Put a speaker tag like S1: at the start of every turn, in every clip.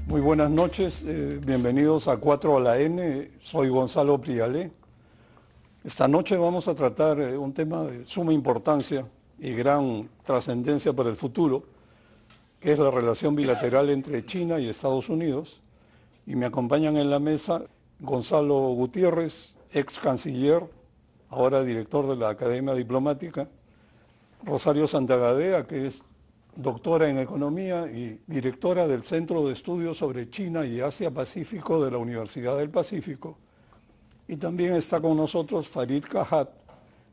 S1: Muy buenas noches, bienvenidos a 4 a la N, soy Gonzalo Prialé. Esta noche vamos a tratar un tema de suma importancia y gran trascendencia para el futuro, que es la relación bilateral entre China y Estados Unidos. Y me acompañan en la mesa Gonzalo Gutiérrez, ex canciller, ahora director de la Academia Diplomática, Rosario Santagadea, que es doctora en Economía y directora del Centro de Estudios sobre China y Asia-Pacífico de la Universidad del Pacífico. Y también está con nosotros Farid Kahat,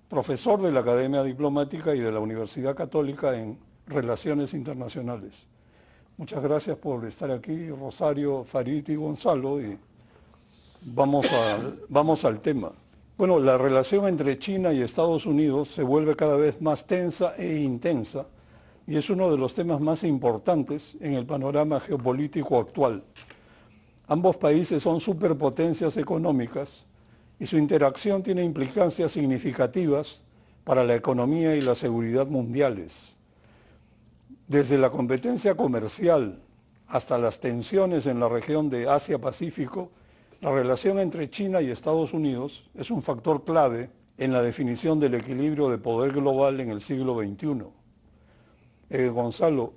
S1: profesor de la Academia Diplomática y de la Universidad Católica en Relaciones Internacionales. Muchas gracias por estar aquí, Rosario, Farid y Gonzalo, y vamos al tema. Bueno, la relación entre China y Estados Unidos se vuelve cada vez más tensa e intensa, y es uno de los temas más importantes en el panorama geopolítico actual. Ambos países son superpotencias económicas y su interacción tiene implicancias significativas para la economía y la seguridad mundiales. Desde la competencia comercial hasta las tensiones en la región de Asia-Pacífico, la relación entre China y Estados Unidos es un factor clave en la definición del equilibrio de poder global en el siglo XXI. Gonzalo,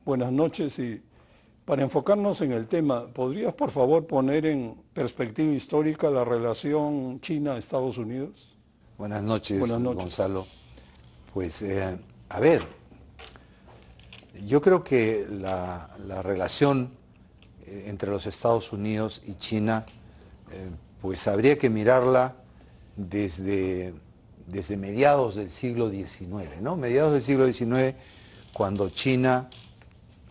S1: buenas noches, y para enfocarnos en el tema, ¿podrías por favor poner en perspectiva histórica la relación China-Estados Unidos?
S2: Buenas noches, Gonzalo. Pues, yo creo que la relación entre los Estados Unidos y China, pues habría que mirarla desde mediados del siglo XIX, ¿no? Mediados del siglo XIX, cuando China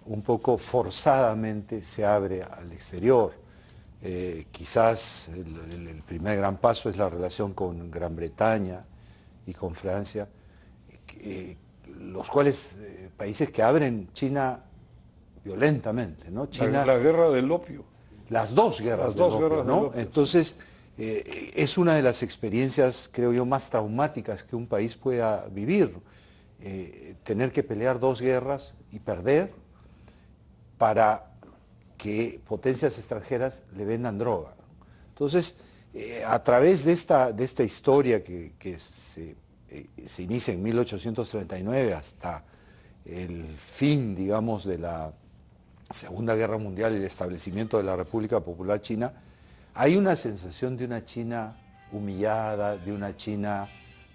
S2: un poco forzadamente se abre al exterior. Quizás el primer gran paso es la relación con Gran Bretaña y con Francia, los cuales países que abren China violentamente, ¿no? China,
S1: la guerra del opio.
S2: Las dos guerras del opio, ¿no? Entonces, es una de las experiencias, creo yo, más traumáticas que un país pueda vivir. Tener que pelear dos guerras y perder para que potencias extranjeras le vendan droga. Entonces, a través de esta historia que se inicia en 1839 hasta el fin, digamos, de la Segunda Guerra Mundial y el establecimiento de la República Popular China, hay una sensación de una China humillada, de una China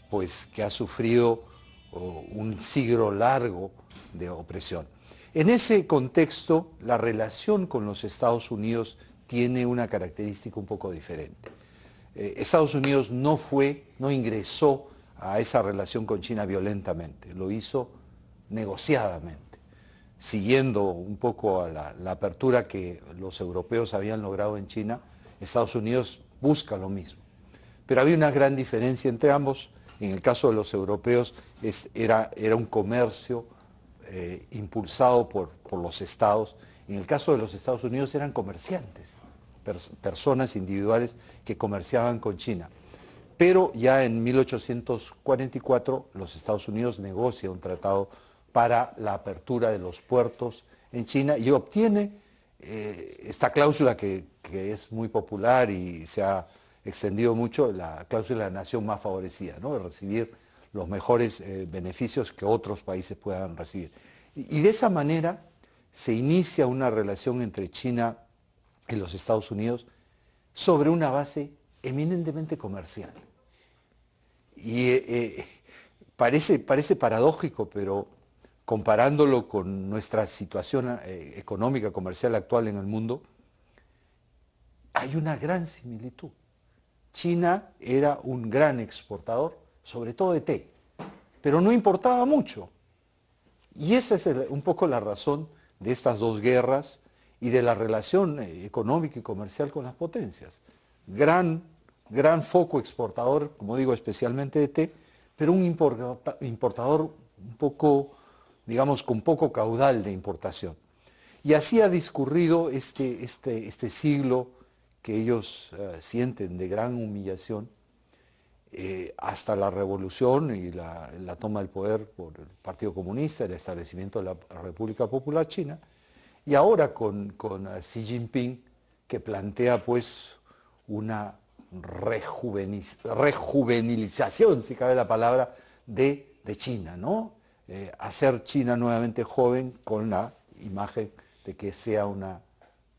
S2: pues que ha sufrido un siglo largo de opresión. En ese contexto, la relación con los Estados Unidos tiene una característica un poco diferente. Estados Unidos no ingresó a esa relación con China violentamente, lo hizo negociadamente, siguiendo un poco a la apertura que los europeos habían logrado en China. Estados Unidos busca lo mismo. Pero había una gran diferencia entre ambos. En el caso de los europeos era un comercio impulsado por los estados. En el caso de los Estados Unidos eran comerciantes, personas individuales que comerciaban con China. Pero ya en 1844 los Estados Unidos negocia un tratado para la apertura de los puertos en China y obtiene esta cláusula que es muy popular y se ha extendido mucho, la cláusula de la nación más favorecida, ¿no? De recibir los mejores beneficios que otros países puedan recibir. Y de esa manera se inicia una relación entre China y los Estados Unidos sobre una base eminentemente comercial. Y parece paradójico, pero comparándolo con nuestra situación económica, comercial actual en el mundo, hay una gran similitud. China era un gran exportador, sobre todo de té, pero no importaba mucho. Y esa es un poco la razón de estas dos guerras y de la relación económica y comercial con las potencias. Gran foco exportador, como digo, especialmente de té, pero un importador un poco, digamos, con poco caudal de importación. Y así ha discurrido este siglo que ellos sienten de gran humillación, hasta la revolución y la toma del poder por el Partido Comunista, el establecimiento de la República Popular China, y ahora con Xi Jinping, que plantea pues una rejuvenilización, si cabe la palabra, de China, ¿no? Hacer China nuevamente joven con la imagen de que sea una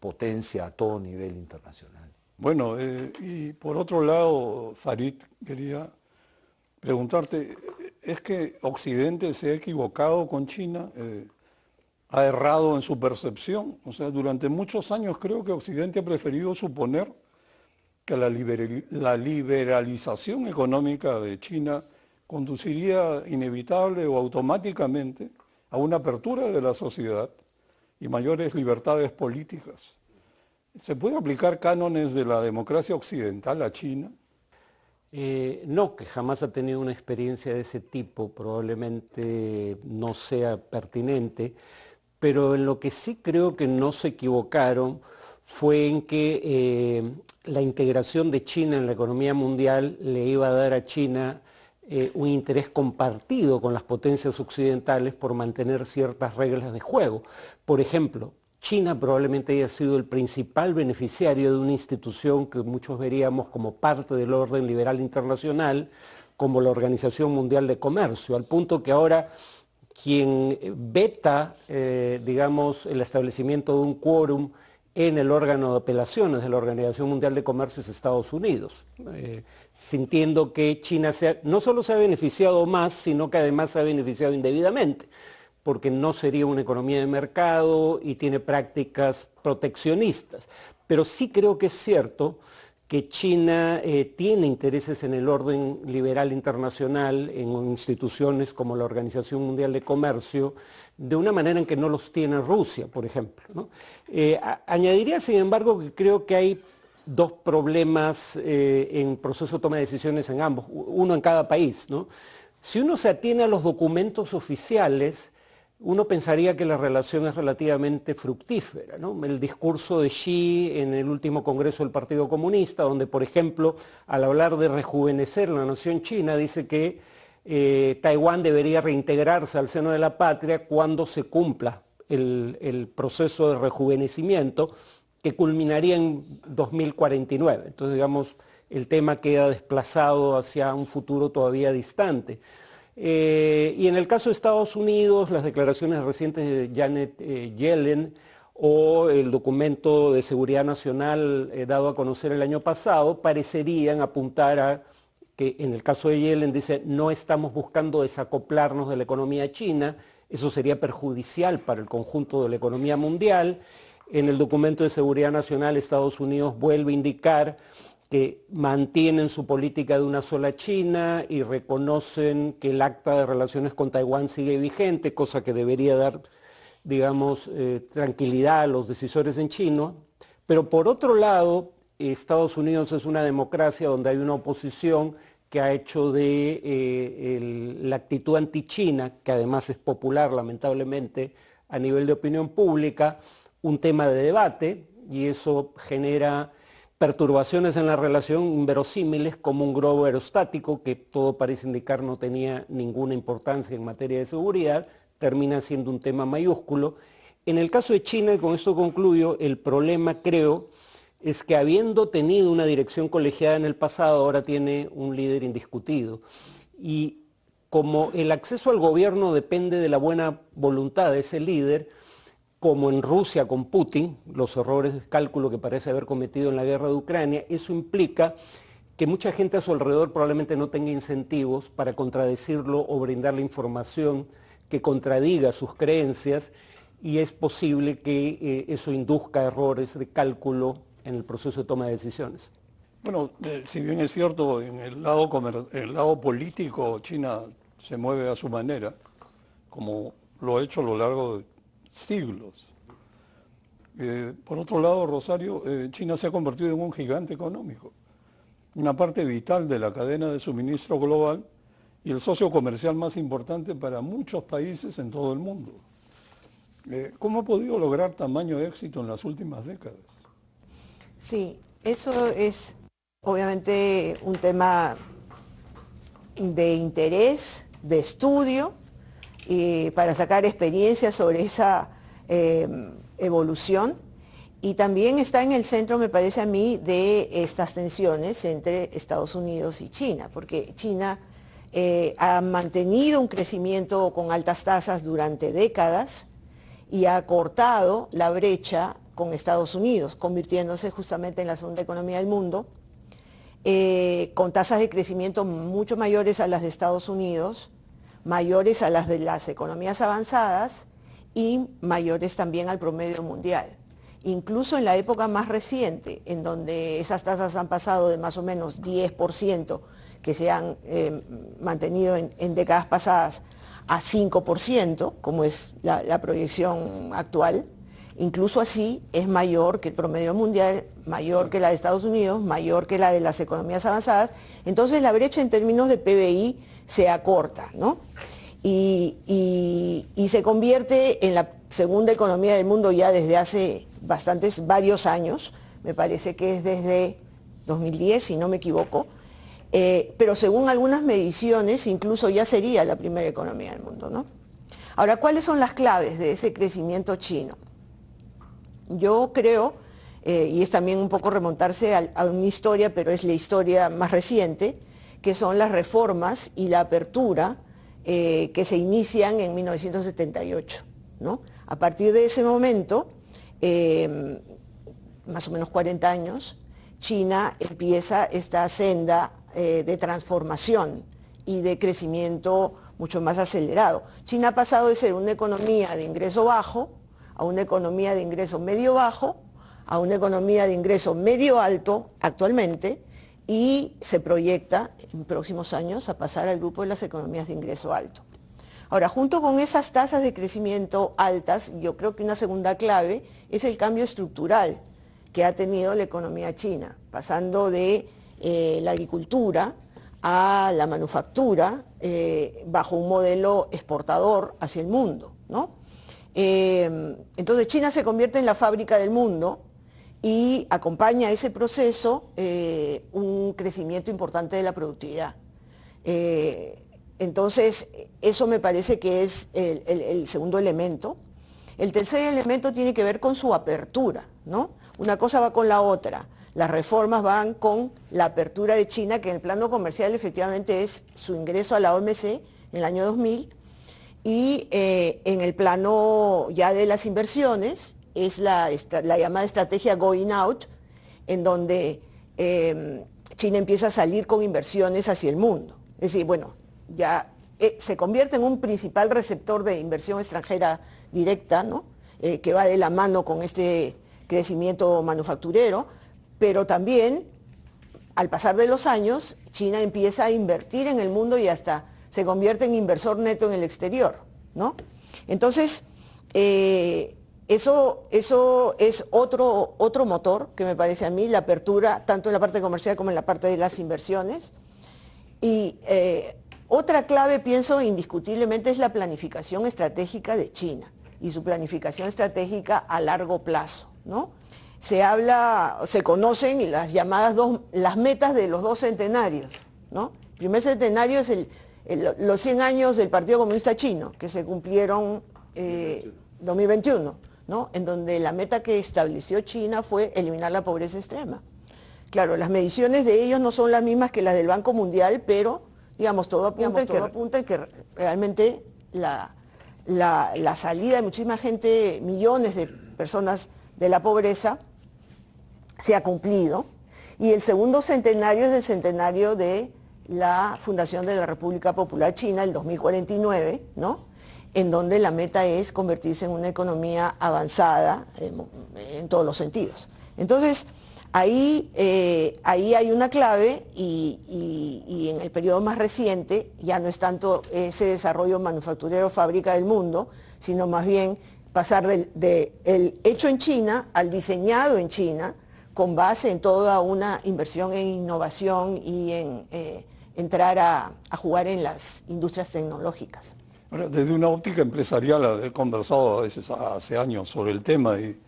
S2: potencia a todo nivel internacional.
S1: Bueno, y por otro lado, Farid, quería preguntarte, ¿es que Occidente se ha equivocado con China? ¿Ha errado en su percepción? O sea, durante muchos años creo que Occidente ha preferido suponer que la liberalización económica de China conduciría inevitable o automáticamente a una apertura de la sociedad y mayores libertades políticas. ¿Se puede aplicar cánones de la democracia occidental a China?
S3: No, que jamás ha tenido una experiencia de ese tipo, probablemente no sea pertinente, pero en lo que sí creo que no se equivocaron fue en que la integración de China en la economía mundial le iba a dar a China un interés compartido con las potencias occidentales por mantener ciertas reglas de juego. Por ejemplo, China probablemente haya sido el principal beneficiario de una institución que muchos veríamos como parte del orden liberal internacional, como la Organización Mundial de Comercio, al punto que ahora quien veta, digamos, el establecimiento de un quórum en el órgano de apelaciones de la Organización Mundial de Comercio es Estados Unidos, sintiendo que China no solo se ha beneficiado más, sino que además se ha beneficiado indebidamente, porque no sería una economía de mercado y tiene prácticas proteccionistas. Pero sí creo que es cierto que China tiene intereses en el orden liberal internacional, en instituciones como la Organización Mundial de Comercio, de una manera en que no los tiene Rusia, por ejemplo, ¿no? Añadiría, sin embargo, que creo que hay dos problemas en proceso de toma de decisiones en ambos, uno en cada país, ¿no? Si uno se atiene a los documentos oficiales, uno pensaría que la relación es relativamente fructífera, ¿no? El discurso de Xi en el último Congreso del Partido Comunista, donde, por ejemplo, al hablar de rejuvenecer la nación china, dice que Taiwán debería reintegrarse al seno de la patria cuando se cumpla el proceso de rejuvenecimiento que culminaría en 2049. Entonces, digamos, el tema queda desplazado hacia un futuro todavía distante. Y en el caso de Estados Unidos, las declaraciones recientes de Janet Yellen o el documento de seguridad nacional dado a conocer el año pasado parecerían apuntar a que en el caso de Yellen dice no estamos buscando desacoplarnos de la economía china, eso sería perjudicial para el conjunto de la economía mundial. En el documento de seguridad nacional Estados Unidos vuelve a indicar que mantienen su política de una sola China y reconocen que el acta de relaciones con Taiwán sigue vigente, cosa que debería dar, digamos, tranquilidad a los decisores en China. Pero por otro lado, Estados Unidos es una democracia donde hay una oposición que ha hecho de la actitud anti-China, que además es popular lamentablemente a nivel de opinión pública, un tema de debate, y eso genera perturbaciones en la relación inverosímiles como un globo aerostático que todo parece indicar no tenía ninguna importancia en materia de seguridad, termina siendo un tema mayúsculo. En el caso de China, y con esto concluyo, el problema creo es que habiendo tenido una dirección colegiada en el pasado, ahora tiene un líder indiscutido. Y como el acceso al gobierno depende de la buena voluntad de ese líder, como en Rusia con Putin, los errores de cálculo que parece haber cometido en la guerra de Ucrania, eso implica que mucha gente a su alrededor probablemente no tenga incentivos para contradecirlo o brindarle información que contradiga sus creencias, y es posible que eso induzca errores de cálculo en el proceso de toma de decisiones.
S1: Bueno, si bien es cierto, en el lado político China se mueve a su manera, como lo ha hecho a lo largo de siglos. Por otro lado, Rosario, China se ha convertido en un gigante económico, una parte vital de la cadena de suministro global y el socio comercial más importante para muchos países en todo el mundo. ¿Cómo ha podido lograr tamaño éxito en las últimas décadas?
S4: Sí, eso es obviamente un tema de interés, de estudio, para sacar experiencias sobre esa evolución, y también está en el centro, me parece a mí, de estas tensiones entre Estados Unidos y China, porque China ha mantenido un crecimiento con altas tasas durante décadas y ha cortado la brecha con Estados Unidos, convirtiéndose justamente en la segunda economía del mundo, con tasas de crecimiento mucho mayores a las de Estados Unidos, mayores a las de las economías avanzadas y mayores también al promedio mundial. Incluso en la época más reciente, en donde esas tasas han pasado de más o menos 10%, que se han mantenido en décadas pasadas, a 5%, como es la proyección actual, incluso así es mayor que el promedio mundial, mayor que la de Estados Unidos, mayor que la de las economías avanzadas. Entonces la brecha en términos de PBI se acorta, ¿no? Y se convierte en la segunda economía del mundo ya desde hace varios años, me parece que es desde 2010, si no me equivoco, pero según algunas mediciones incluso ya sería la primera economía del mundo, ¿no? Ahora, ¿cuáles son las claves de ese crecimiento chino? Yo creo, y es también un poco remontarse a una historia, pero es la historia más reciente, que son las reformas y la apertura que se inician en 1978, ¿no? A partir de ese momento, más o menos 40 años, China empieza esta senda de transformación y de crecimiento mucho más acelerado. China ha pasado de ser una economía de ingreso bajo a una economía de ingreso medio bajo, a una economía de ingreso medio alto actualmente, y se proyecta en próximos años a pasar al grupo de las economías de ingreso alto. Ahora, junto con esas tasas de crecimiento altas, yo creo que una segunda clave es el cambio estructural que ha tenido la economía china, pasando de la agricultura a la manufactura bajo un modelo exportador hacia el mundo, ¿no? Entonces China se convierte en la fábrica del mundo y acompaña ese proceso un crecimiento importante de la productividad. Entonces, eso me parece que es el segundo elemento. El tercer elemento tiene que ver con su apertura, ¿no? Una cosa va con la otra. Las reformas van con la apertura de China, que en el plano comercial efectivamente es su ingreso a la OMC en el año 2000, y en el plano ya de las inversiones es la llamada estrategia Going Out, en donde China empieza a salir con inversiones hacia el mundo. Es decir, bueno, ya se convierte en un principal receptor de inversión extranjera directa, ¿no? Que va de la mano con este crecimiento manufacturero, pero también, al pasar de los años, China empieza a invertir en el mundo y hasta se convierte en inversor neto en el exterior, ¿no? Entonces, eso es otro motor que me parece a mí, la apertura tanto en la parte comercial como en la parte de las inversiones. Y otra clave, pienso, indiscutiblemente es la planificación estratégica de China y su planificación estratégica a largo plazo, ¿no? Se conocen las llamadas las metas de los 2 centenarios, ¿no? El primer centenario es los 100 años del Partido Comunista Chino, que se cumplieron 2021, ¿no? En donde la meta que estableció China fue eliminar la pobreza extrema. Claro, las mediciones de ellos no son las mismas que las del Banco Mundial, pero, digamos, todo apunta en que realmente la salida de muchísima gente, millones de personas de la pobreza, se ha cumplido. Y el segundo centenario es el centenario de la fundación de la República Popular China, el 2049, ¿no? En donde la meta es convertirse en una economía avanzada en todos los sentidos. Entonces, ahí hay una clave y en el periodo más reciente ya no es tanto ese desarrollo manufacturero fábrica del mundo, sino más bien pasar del hecho en China al diseñado en China, con base en toda una inversión en innovación y en entrar a jugar en las industrias tecnológicas.
S1: Bueno, desde una óptica empresarial he conversado a veces hace años sobre el tema y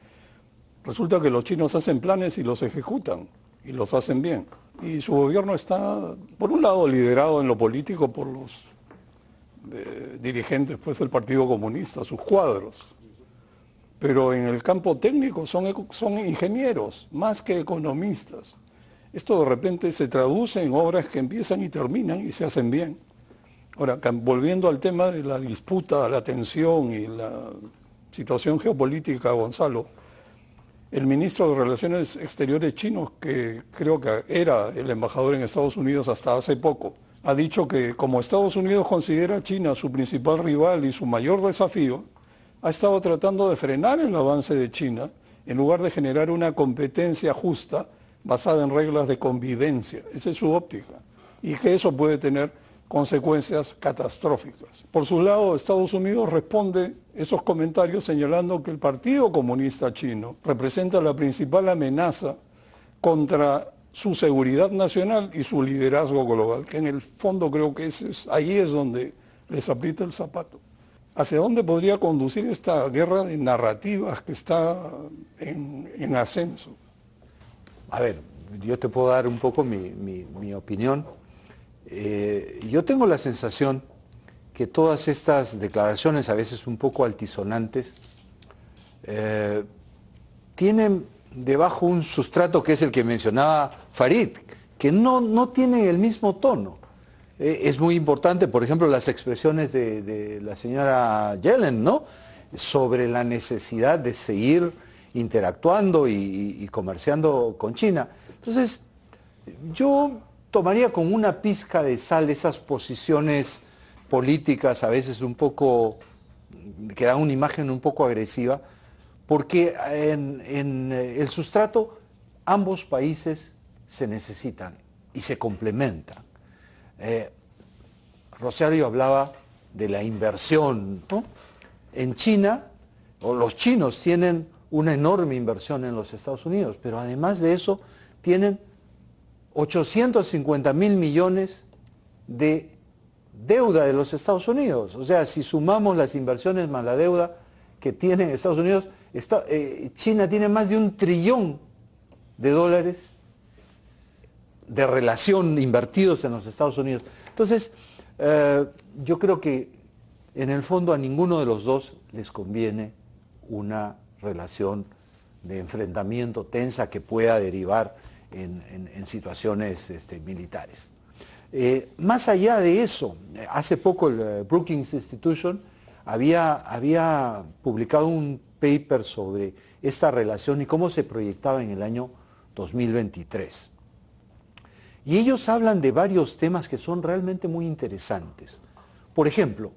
S1: resulta que los chinos hacen planes y los ejecutan y los hacen bien. Y su gobierno está, por un lado, liderado en lo político por los dirigentes pues, del Partido Comunista, sus cuadros. pero en el campo técnico son ingenieros, más que economistas. Esto de repente se traduce en obras que empiezan y terminan y se hacen bien. Ahora, volviendo al tema de la disputa, la tensión y la situación geopolítica, Gonzalo, el ministro de Relaciones Exteriores chino, que creo que era el embajador en Estados Unidos hasta hace poco, ha dicho que como Estados Unidos considera a China su principal rival y su mayor desafío, ha estado tratando de frenar el avance de China en lugar de generar una competencia justa basada en reglas de convivencia. Esa es su óptica. Y que eso puede tener consecuencias catastróficas. Por su lado, Estados Unidos responde esos comentarios señalando que el Partido Comunista Chino representa la principal amenaza contra su seguridad nacional y su liderazgo global, que en el fondo creo que ahí es donde les aprieta el zapato. ¿Hacia dónde podría conducir esta guerra de narrativas que está en ascenso?
S2: A ver, yo te puedo dar un poco mi opinión. Yo tengo la sensación que todas estas declaraciones, a veces un poco altisonantes, tienen debajo un sustrato que es el que mencionaba Farid, que no tiene el mismo tono. Es muy importante, por ejemplo, las expresiones de la señora Yellen, ¿no?, sobre la necesidad de seguir interactuando y comerciando con China. Entonces, yo tomaría con una pizca de sal esas posiciones políticas, a veces un poco, que dan una imagen un poco agresiva, porque en el sustrato ambos países se necesitan y se complementan. Rosario hablaba de la inversión, ¿no? En China, o los chinos tienen una enorme inversión en los Estados Unidos, pero además de eso tienen 850 mil millones de deuda de los Estados Unidos. O sea, si sumamos las inversiones más la deuda que tiene Estados Unidos, China tiene más de $1 trillón de relación invertidos en los Estados Unidos. Entonces, yo creo que en el fondo a ninguno de los dos les conviene una relación de enfrentamiento tensa que pueda derivar en situaciones militares. Más allá de eso, hace poco el Brookings Institution había publicado un paper sobre esta relación y cómo se proyectaba en el año 2023. Y ellos hablan de varios temas que son realmente muy interesantes. Por ejemplo,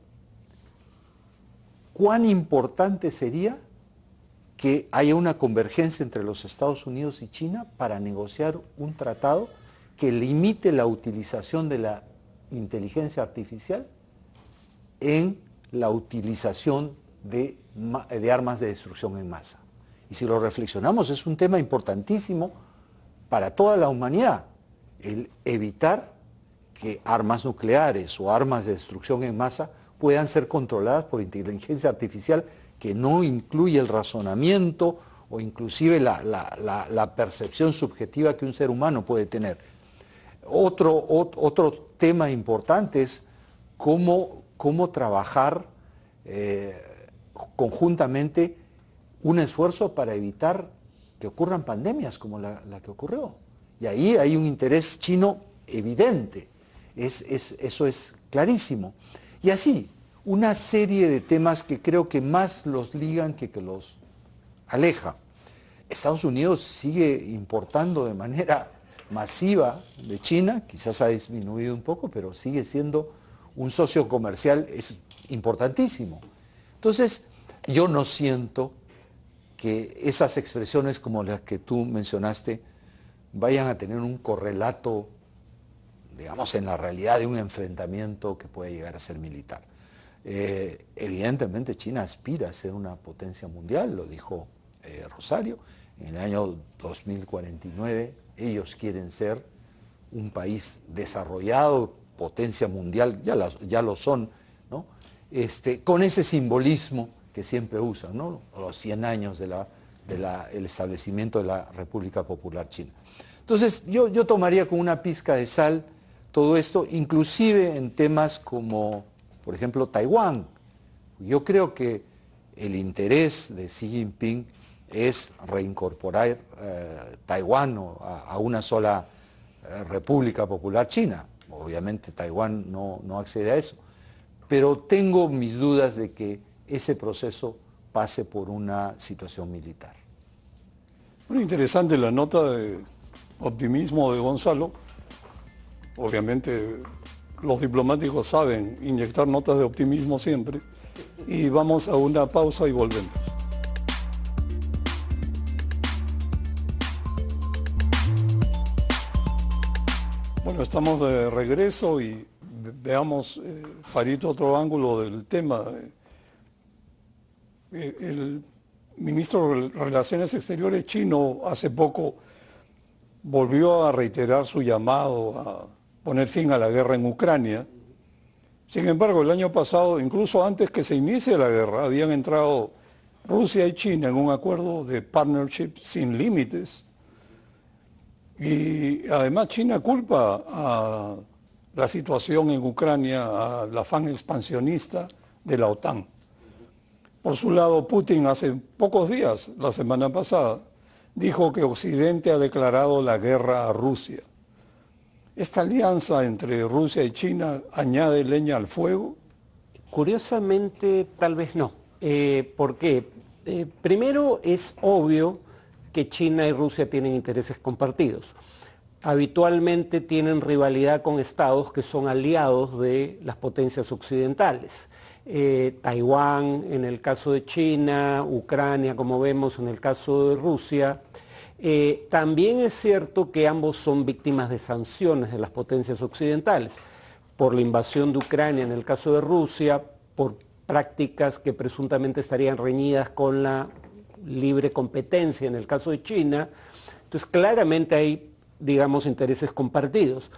S2: ¿cuán importante sería que haya una convergencia entre los Estados Unidos y China para negociar un tratado que limite la utilización de la inteligencia artificial en la utilización de armas de destrucción en masa? Y si lo reflexionamos, es un tema importantísimo para toda la humanidad, el evitar que armas nucleares o armas de destrucción en masa puedan ser controladas por inteligencia artificial que no incluye el razonamiento o inclusive la percepción subjetiva que un ser humano puede tener. Otro tema importante es cómo trabajar conjuntamente un esfuerzo para evitar que ocurran pandemias como la que ocurrió. Y ahí hay un interés chino evidente, eso es clarísimo. Y así, una serie de temas que creo que más los ligan que los aleja. Estados Unidos sigue importando de manera masiva de China, quizás ha disminuido un poco, pero sigue siendo un socio comercial importantísimo. Entonces, yo no siento que esas expresiones como las que tú mencionaste vayan a tener un correlato, digamos, en la realidad de un enfrentamiento que puede llegar a ser militar. Evidentemente China aspira a ser una potencia mundial, lo dijo Rosario. En el año 2049 ellos quieren ser un país desarrollado, potencia mundial, ya lo son, ¿no? Con ese simbolismo que siempre usan, ¿no?, los 100 años del establecimiento de la República Popular China. Entonces yo tomaría con una pizca de sal todo esto, inclusive en temas como, por ejemplo, Taiwán. Yo creo que el interés de Xi Jinping es reincorporar Taiwán a una sola República Popular China. Obviamente Taiwán no accede a eso, pero tengo mis dudas de que ese proceso pase por una situación militar.
S1: Bueno, interesante la nota de optimismo de Gonzalo. Obviamente los diplomáticos saben inyectar notas de optimismo siempre. Y vamos a una pausa y volvemos. Bueno, estamos de regreso y veamos, Farito, otro ángulo del tema. El ministro de Relaciones Exteriores chino hace poco volvió a reiterar su llamado a poner fin a la guerra en Ucrania. Sin embargo, el año pasado, incluso antes que se inicie la guerra, habían entrado Rusia y China en un acuerdo de partnership sin límites. Y además China culpa a la situación en Ucrania, al afán expansionista de la OTAN. Por su lado, Putin hace pocos días, la semana pasada, dijo que Occidente ha declarado la guerra a Rusia. ¿Esta alianza entre Rusia y China añade leña al fuego?
S3: Curiosamente, tal vez no. ¿Por qué? Primero, es obvio que China y Rusia tienen intereses compartidos. Habitualmente tienen rivalidad con estados que son aliados de las potencias occidentales. Taiwán en el caso de China, Ucrania como vemos en el caso de Rusia. También es cierto que ambos son víctimas de sanciones de las potencias occidentales, por la invasión de Ucrania en el caso de Rusia, por prácticas que presuntamente estarían reñidas con la libre competencia en el caso de China. Entonces claramente hay, digamos, intereses compartidos.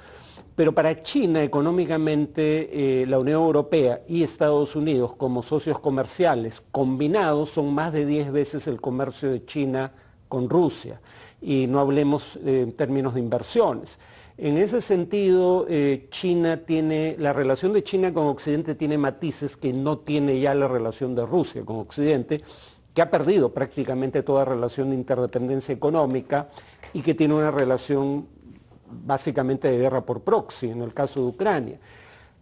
S3: Pero para China, económicamente, la Unión Europea y Estados Unidos como socios comerciales combinados son más de 10 veces el comercio de China con Rusia. Y no hablemos en términos de inversiones. En ese sentido, la relación de China con Occidente tiene matices que no tiene ya la relación de Rusia con Occidente, que ha perdido prácticamente toda relación de interdependencia económica y que tiene una relación básicamente de guerra por proxy, en el caso de Ucrania.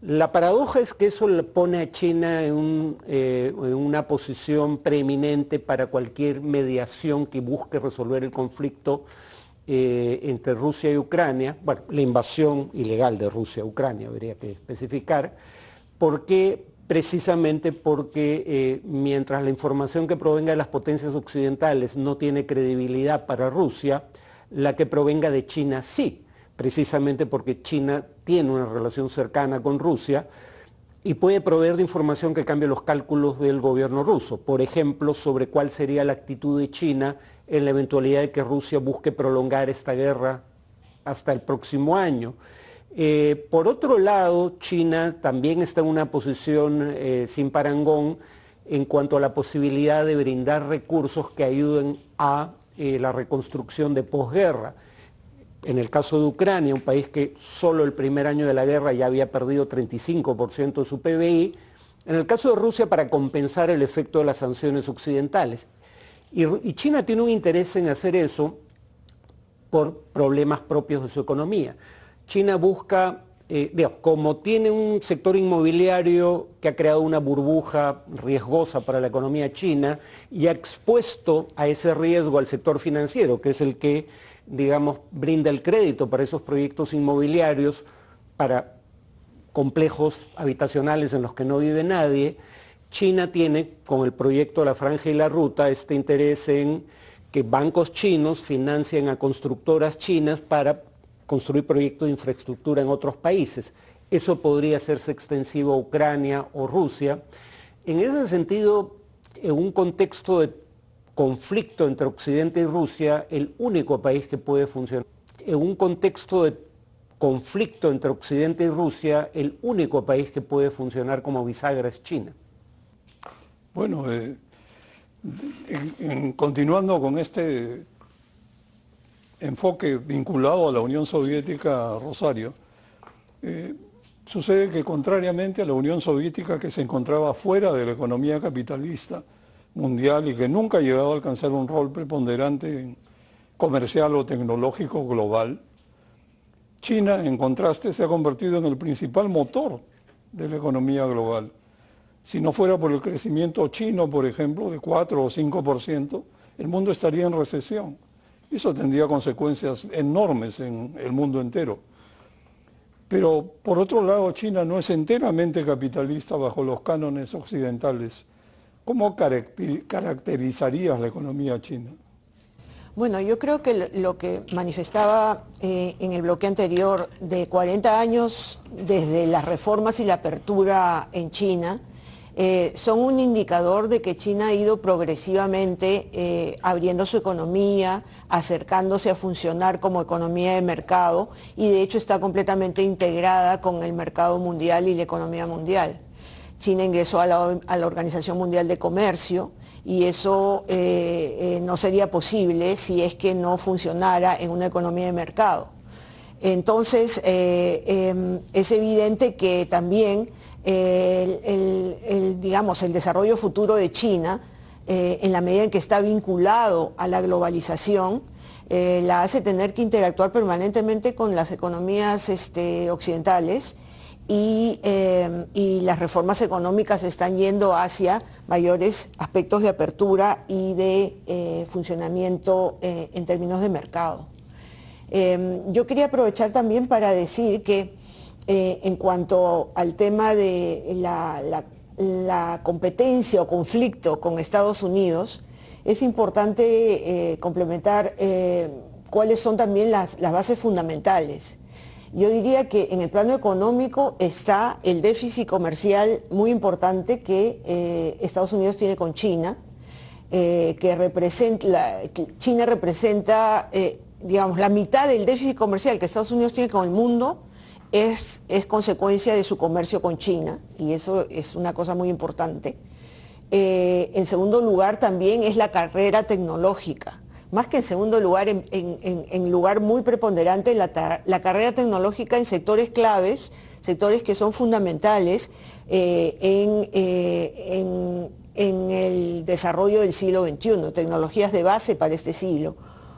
S3: La paradoja es que eso le pone a China en una posición preeminente para cualquier mediación que busque resolver el conflicto entre Rusia y Ucrania, bueno, la invasión ilegal de Rusia a Ucrania, habría que especificar, precisamente porque mientras la información que provenga de las potencias occidentales no tiene credibilidad para Rusia, la que provenga de China sí, precisamente porque China tiene una relación cercana con Rusia y puede proveer de información que cambie los cálculos del gobierno ruso, por ejemplo, sobre cuál sería la actitud de China en la eventualidad de que Rusia busque prolongar esta guerra hasta el próximo año. Por otro lado, China también está en una posición sin parangón en cuanto a la posibilidad de brindar recursos que ayuden a la reconstrucción de posguerra. En el caso de Ucrania, un país que solo el primer año de la guerra ya había perdido 35% de su PBI, en el caso de Rusia para compensar el efecto de las sanciones occidentales. Y China tiene un interés en hacer eso por problemas propios de su economía. China busca, como tiene un sector inmobiliario que ha creado una burbuja riesgosa para la economía china y ha expuesto a ese riesgo al sector financiero, que es el que, digamos, brinda el crédito para esos proyectos inmobiliarios, para complejos habitacionales en los que no vive nadie. China tiene, con el proyecto de la Franja y la Ruta, este interés en que bancos chinos financien a constructoras chinas para construir proyectos de infraestructura en otros países. Eso podría hacerse extensivo a Ucrania o Rusia. En ese sentido, en un contexto de conflicto entre Occidente y Rusia, el único país que puede funcionar. En un contexto de conflicto entre Occidente y Rusia, el único país que puede funcionar como bisagra es China.
S1: Bueno, continuando con este enfoque vinculado a la Unión Soviética, Rosario, sucede que contrariamente a la Unión Soviética, que se encontraba fuera de la economía capitalista mundial y que nunca ha llegado a alcanzar un rol preponderante comercial o tecnológico global. China, en contraste, se ha convertido en el principal motor de la economía global. Si no fuera por el crecimiento chino, por ejemplo, de 4 o 5%, el mundo estaría en recesión. Eso tendría consecuencias enormes en el mundo entero. Pero, por otro lado, China no es enteramente capitalista bajo los cánones occidentales. ¿Cómo caracterizarías la economía china?
S4: Bueno, yo creo que lo que manifestaba en el bloque anterior de 40 años desde las reformas y la apertura en China, son un indicador de que China ha ido progresivamente abriendo su economía, acercándose a funcionar como economía de mercado y de hecho está completamente integrada con el mercado mundial y la economía mundial. China ingresó a la Organización Mundial de Comercio y eso no sería posible si es que no funcionara en una economía de mercado. Entonces, es evidente que también digamos, el desarrollo futuro de China, en la medida en que está vinculado a la globalización, la hace tener que interactuar permanentemente con las economías occidentales y las reformas económicas están yendo hacia mayores aspectos de apertura y de funcionamiento en términos de mercado. Yo quería aprovechar también para decir que en cuanto al tema de la competencia o conflicto con Estados Unidos, es importante complementar cuáles son también las bases fundamentales. Yo diría que en el plano económico está el déficit comercial muy importante que Estados Unidos tiene con China, China representa, digamos, la mitad del déficit comercial que Estados Unidos tiene con el mundo es consecuencia de su comercio con China, y eso es una cosa muy importante. En segundo lugar también es la carrera tecnológica. Más que en segundo lugar, en lugar muy preponderante, la carrera tecnológica en sectores claves, sectores que son fundamentales en el desarrollo del siglo XXI, tecnologías de base para este siglo,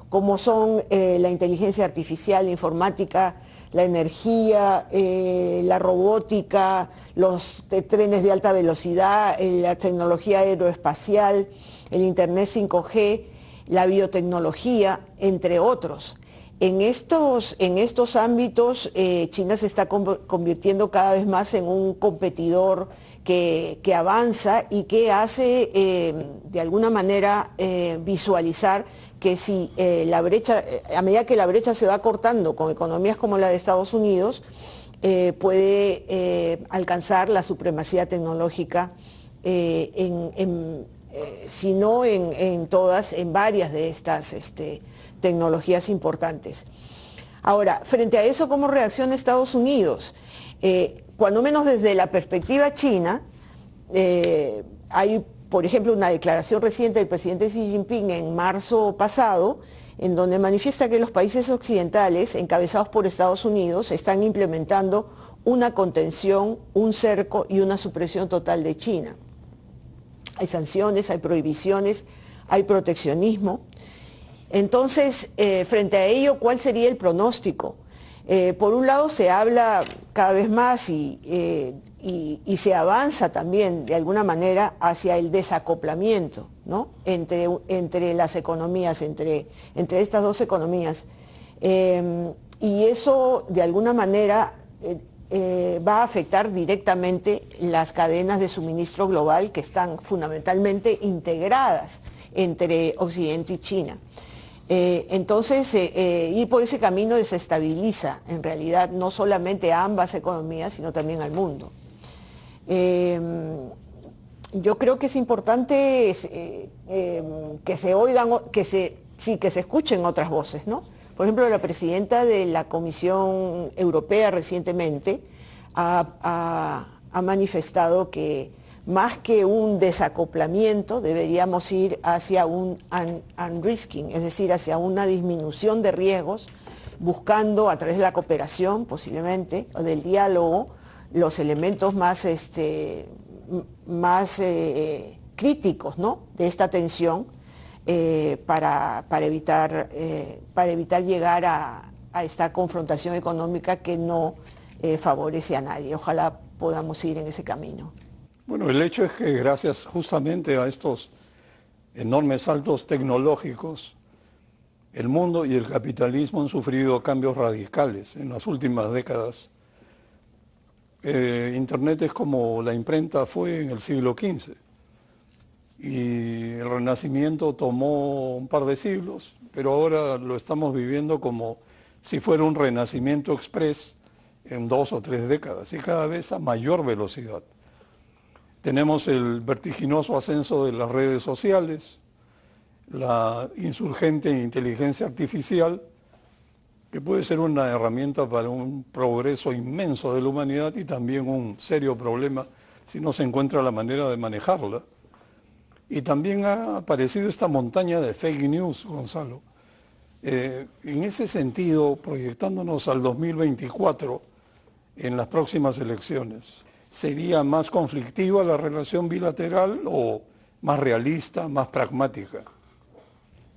S4: como son la inteligencia artificial, la informática, la energía, la robótica, los trenes de alta velocidad, la tecnología aeroespacial, el Internet 5G, la biotecnología, entre otros. En estos ámbitos, China se está convirtiendo cada vez más en un competidor que avanza y que hace, de alguna manera, visualizar que si la brecha, a medida que la brecha se va cortando con economías como la de Estados Unidos, puede alcanzar la supremacía tecnológica si no en todas, en varias de estas tecnologías importantes. Ahora, frente a eso, ¿cómo reacciona Estados Unidos? Cuando menos desde la perspectiva china, hay, por ejemplo, una declaración reciente del presidente Xi Jinping en marzo pasado, en donde manifiesta que los países occidentales, encabezados por Estados Unidos, están implementando una contención, un cerco y una supresión total de China. Hay sanciones, hay prohibiciones, hay proteccionismo. Entonces, frente a ello, ¿cuál sería el pronóstico? Por un lado, se habla cada vez más y se avanza también, de alguna manera, hacia el desacoplamiento, ¿no? entre las economías, entre estas dos economías. Y eso, de alguna manera, va a afectar directamente las cadenas de suministro global que están fundamentalmente integradas entre Occidente y China. Entonces, ir por ese camino desestabiliza en realidad no solamente a ambas economías, sino también al mundo. Yo creo que es importante que se oigan, que se escuchen otras voces, ¿no? Por ejemplo, la presidenta de la Comisión Europea recientemente ha manifestado que más que un desacoplamiento deberíamos ir hacia un unrisking, es decir, hacia una disminución de riesgos, buscando a través de la cooperación posiblemente, o del diálogo, los elementos más que críticos, ¿no?, de esta tensión para evitar llegar a esta confrontación económica que no favorece a nadie. Ojalá podamos ir en ese camino.
S1: Bueno, el hecho es que gracias justamente a estos enormes saltos tecnológicos, el mundo y el capitalismo han sufrido cambios radicales en las últimas décadas. Internet es como la imprenta fue en el siglo XV y el Renacimiento tomó un par de siglos, pero ahora lo estamos viviendo como si fuera un renacimiento express en 2 o 3 décadas y cada vez a mayor velocidad. Tenemos el vertiginoso ascenso de las redes sociales, la insurgente inteligencia artificial, que puede ser una herramienta para un progreso inmenso de la humanidad y también un serio problema si no se encuentra la manera de manejarla. Y también ha aparecido esta montaña de fake news, Gonzalo. En ese sentido, proyectándonos al 2024, en las próximas elecciones, ¿sería más conflictiva la relación bilateral o más realista, más pragmática?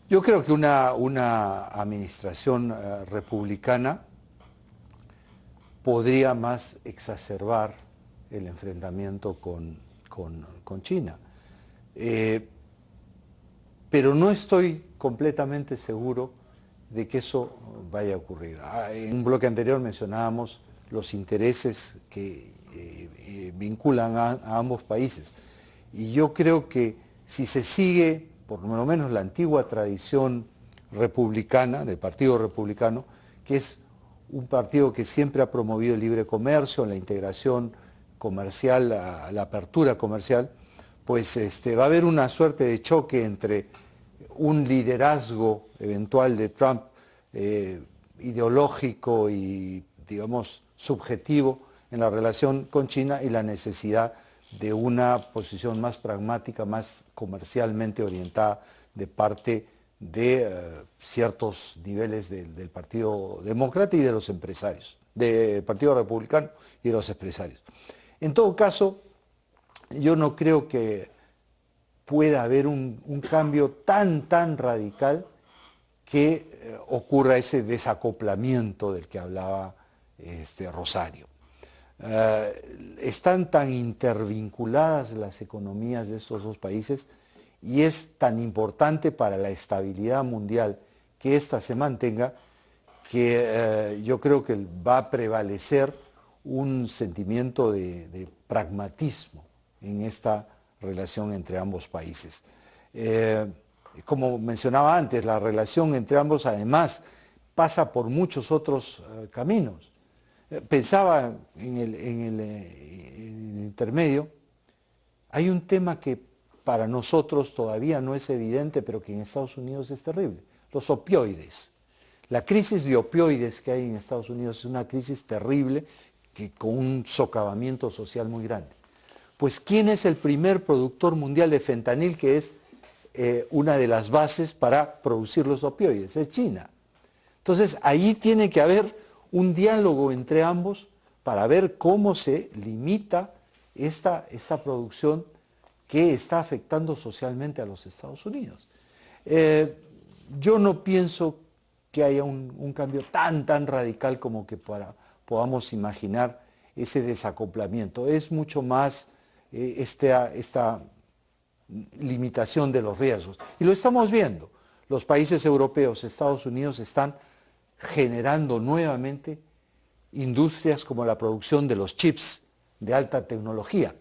S2: Yo creo que una administración republicana podría más exacerbar el enfrentamiento con China. Pero no estoy completamente seguro de que eso vaya a ocurrir. En un bloque anterior mencionábamos los intereses que vinculan a ambos países. Y yo creo que si se sigue, por lo menos la antigua tradición republicana, del Partido Republicano, que es un partido que siempre ha promovido el libre comercio, la integración comercial, la apertura comercial, pues va a haber una suerte de choque entre un liderazgo eventual de Trump ideológico y, digamos, subjetivo en la relación con China y la necesidad de una posición más pragmática, más comercialmente orientada de parte de ciertos niveles del Partido Demócrata y de los empresarios, del Partido Republicano y de los empresarios. En todo caso, yo no creo que pueda haber un cambio tan radical que ocurra ese desacoplamiento del que hablaba Rosario. Están tan intervinculadas las economías de estos dos países y es tan importante para la estabilidad mundial que ésta se mantenga que yo creo que va a prevalecer un sentimiento de pragmatismo en esta relación entre ambos países. Como mencionaba antes, la relación entre ambos además pasa por muchos otros caminos. Pensaba en el intermedio, hay un tema que para nosotros todavía no es evidente, pero que en Estados Unidos es terrible, los opioides. La crisis de opioides que hay en Estados Unidos es una crisis terrible con un socavamiento social muy grande. Pues ¿quién es el primer productor mundial de fentanil, que es una de las bases para producir los opioides? Es China. Entonces ahí tiene que haber un diálogo entre ambos para ver cómo se limita esta producción que está afectando socialmente a los Estados Unidos. Yo no pienso que haya un cambio tan radical como que podamos imaginar ese desacoplamiento. Es mucho más esta limitación de los riesgos. Y lo estamos viendo. Los países europeos, Estados Unidos, están generando nuevamente industrias como la producción de los chips de alta tecnología,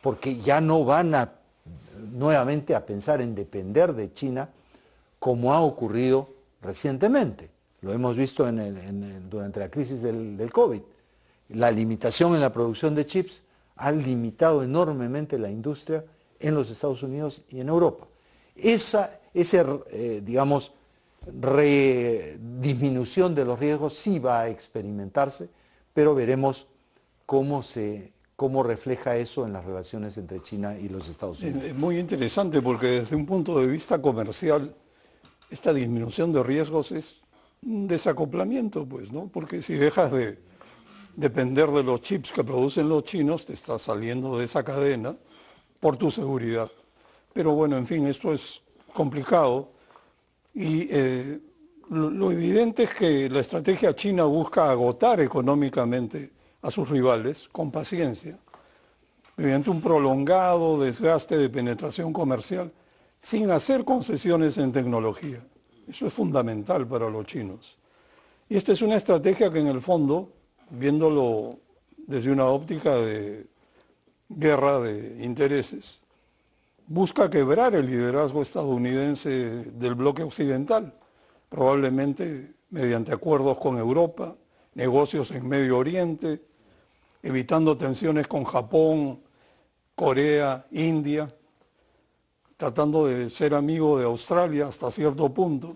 S2: porque ya no van nuevamente a pensar en depender de China como ha ocurrido recientemente. Lo hemos visto durante la crisis del COVID. La limitación en la producción de chips ha limitado enormemente la industria en los Estados Unidos y en Europa. Digamos, disminución de los riesgos sí va a experimentarse, pero veremos cómo refleja eso en las relaciones entre China y los Estados Unidos.
S1: Es muy interesante porque desde un punto de vista comercial, esta disminución de riesgos es un desacoplamiento, pues, ¿no? Porque si dejas de depender de los chips que producen los chinos, te estás saliendo de esa cadena por tu seguridad. pero bueno, en fin, esto es complicado. Y lo evidente es que la estrategia china busca agotar económicamente a sus rivales con paciencia, mediante un prolongado desgaste de penetración comercial, sin hacer concesiones en tecnología. Eso es fundamental para los chinos. Y esta es una estrategia que en el fondo, viéndolo desde una óptica de guerra de intereses, busca quebrar el liderazgo estadounidense del bloque occidental, probablemente mediante acuerdos con Europa, negocios en Medio Oriente, evitando tensiones con Japón, Corea, India, tratando de ser amigo de Australia hasta cierto punto,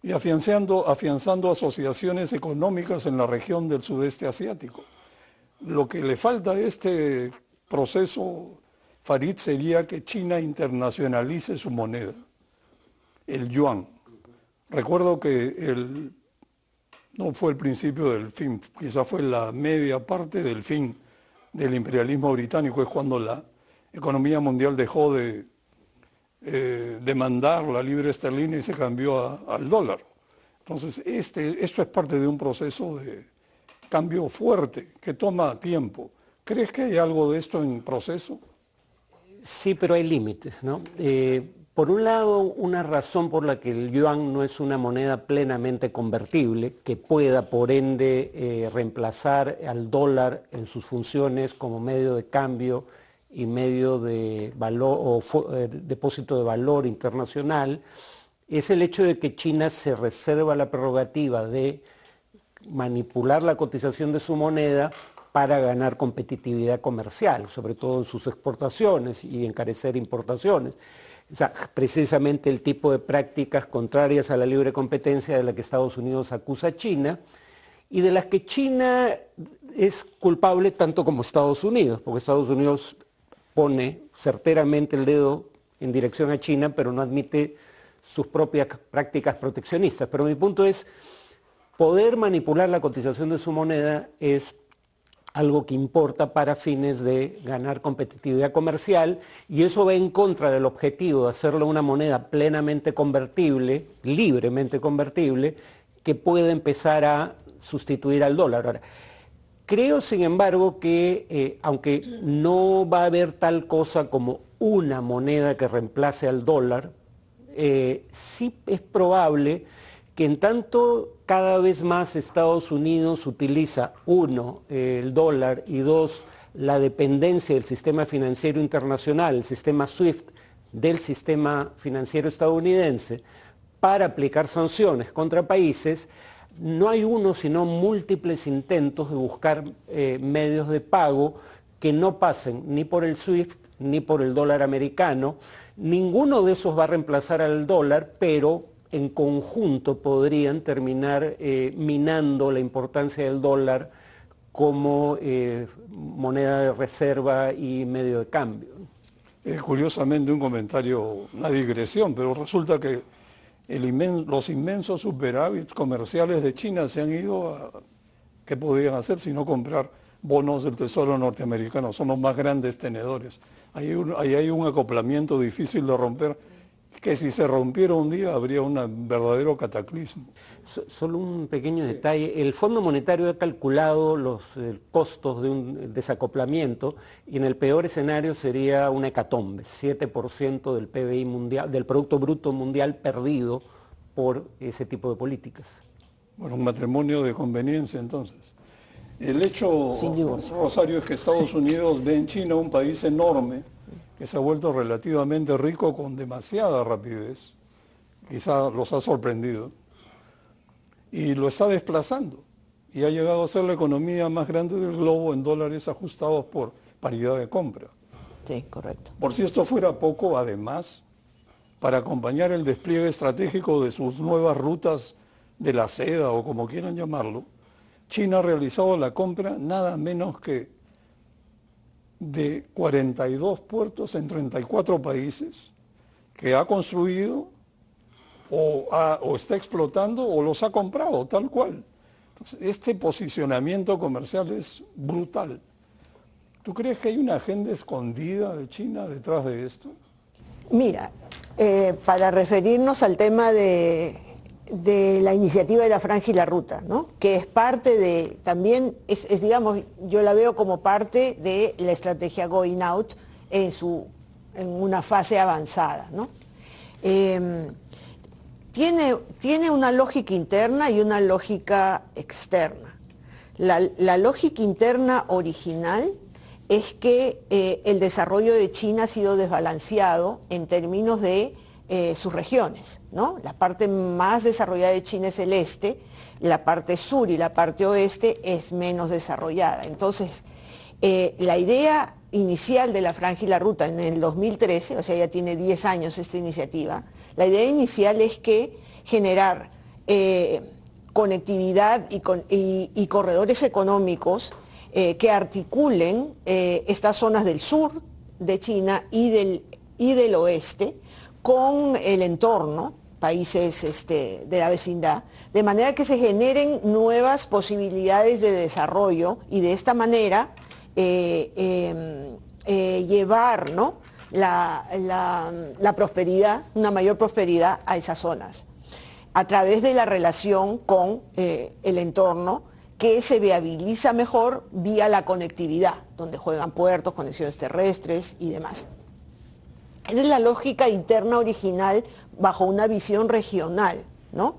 S1: y afianzando asociaciones económicas en la región del sudeste asiático. Lo que le falta a este proceso, Farid, sería que China internacionalice su moneda, el yuan. Recuerdo que no fue el principio del fin, quizás fue la media parte del fin del imperialismo británico, es cuando la economía mundial dejó de demandar la libra esterlina y se cambió al dólar. Entonces, esto es parte de un proceso de cambio fuerte que toma tiempo. ¿Crees que hay algo de esto en proceso?
S3: Sí, pero hay límites, ¿no? Por un lado, una razón por la que el yuan no es una moneda plenamente convertible, que pueda por ende reemplazar al dólar en sus funciones como medio de cambio y medio de valor o depósito de valor internacional, es el hecho de que China se reserva la prerrogativa de manipular la cotización de su moneda para ganar competitividad comercial, sobre todo en sus exportaciones y encarecer importaciones. O sea, precisamente el tipo de prácticas contrarias a la libre competencia de la que Estados Unidos acusa a China y de las que China es culpable tanto como Estados Unidos, porque Estados Unidos pone certeramente el dedo en dirección a China, pero no admite sus propias prácticas proteccionistas. Pero mi punto es, poder manipular la cotización de su moneda es algo que importa para fines de ganar competitividad comercial, y eso va en contra del objetivo de hacerlo una moneda plenamente convertible, libremente convertible, que pueda empezar a sustituir al dólar. Ahora, creo, sin embargo, que aunque no va a haber tal cosa como una moneda que reemplace al dólar, sí es probable que en tanto cada vez más Estados Unidos utiliza, uno, el dólar, y dos, la dependencia del sistema financiero internacional, el sistema SWIFT, del sistema financiero estadounidense, para aplicar sanciones contra países, no hay uno sino múltiples intentos de buscar medios de pago que no pasen ni por el SWIFT ni por el dólar americano. Ninguno de esos va a reemplazar al dólar, pero en conjunto podrían terminar minando la importancia del dólar como moneda de reserva y medio de cambio.
S1: Curiosamente, un comentario, una digresión, pero resulta que los inmensos superávits comerciales de China se han ido a, ¿qué podían hacer sino comprar bonos del Tesoro norteamericano? Son los más grandes tenedores. Ahí hay un acoplamiento difícil de romper, que si se rompiera un día habría un verdadero cataclismo.
S3: Solo un pequeño detalle, el Fondo Monetario ha calculado los costos de un desacoplamiento y en el peor escenario sería una hecatombe, 7% del PBI mundial, del Producto Bruto Mundial perdido por ese tipo de políticas.
S1: Bueno, un matrimonio de conveniencia entonces. El hecho, Rosario, es que Estados Unidos ve en China un país enorme que se ha vuelto relativamente rico con demasiada rapidez, quizá los ha sorprendido, y lo está desplazando, y ha llegado a ser la economía más grande del globo en dólares ajustados por paridad de compra.
S4: Sí, correcto.
S1: Por si esto fuera poco, además, para acompañar el despliegue estratégico de sus nuevas rutas de la seda, o como quieran llamarlo, China ha realizado la compra nada menos que de 42 puertos en 34 países que ha construido o está explotando o los ha comprado, tal cual. Entonces, este posicionamiento comercial es brutal. ¿Tú crees que hay una agenda escondida de China detrás de esto?
S4: Mira, para referirnos al tema de la iniciativa de la Franja y la Ruta, ¿no? Que es parte de, también digamos, yo la veo como parte de la estrategia Going Out en una fase avanzada, ¿no? Tiene una lógica interna y una lógica externa. La lógica interna original es que el desarrollo de China ha sido desbalanceado en términos de sus regiones, ¿no? La parte más desarrollada de China es el este, la parte sur y la parte oeste es menos desarrollada. Entonces, la idea inicial de la Franja y la Ruta en el 2013, o sea, ya tiene 10 años esta iniciativa, la idea inicial es que generar conectividad y corredores económicos que articulen estas zonas del sur de China y del oeste con el entorno, países de la vecindad, de manera que se generen nuevas posibilidades de desarrollo y de esta manera llevar, ¿no?, la prosperidad, una mayor prosperidad a esas zonas, a través de la relación con el entorno, que se viabiliza mejor vía la conectividad, donde juegan puertos, conexiones terrestres y demás. Esa es la lógica interna original bajo una visión regional, ¿no?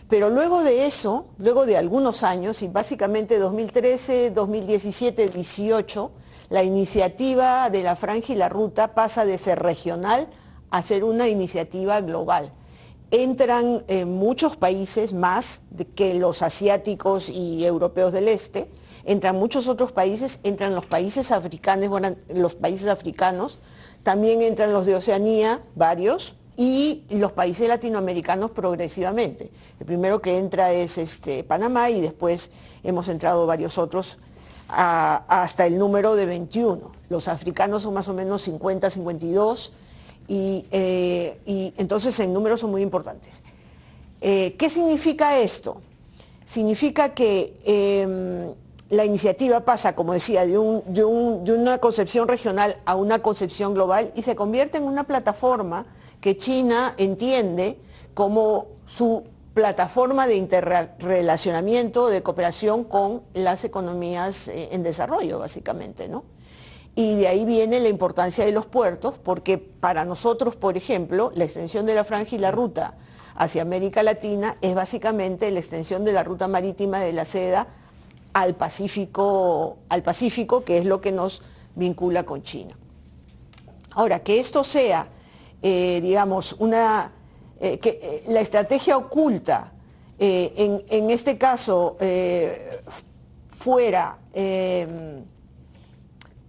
S4: Pero luego de eso, luego de algunos años, y básicamente 2013, 2017, 2018, la iniciativa de la Franja y la Ruta pasa de ser regional a ser una iniciativa global. Entran muchos países más que los asiáticos y europeos del este, entran muchos otros países, entran los países africanos, también entran los de Oceanía, varios, y los países latinoamericanos progresivamente. El primero que entra es Panamá y después hemos entrado varios otros hasta el número de 21. Los africanos son más o menos 50, 52 y entonces en números son muy importantes. ¿Qué significa esto? Significa que la iniciativa pasa, como decía, de una concepción regional a una concepción global y se convierte en una plataforma que China entiende como su plataforma de interrelacionamiento, de cooperación con las economías en desarrollo, básicamente, ¿no? Y de ahí viene la importancia de los puertos, porque para nosotros, por ejemplo, la extensión de la Franja y la Ruta hacia América Latina es básicamente la extensión de la ruta marítima de la seda al Pacífico, que es lo que nos vincula con China. Ahora, que esto sea, digamos, que la estrategia oculta, en este caso, fuera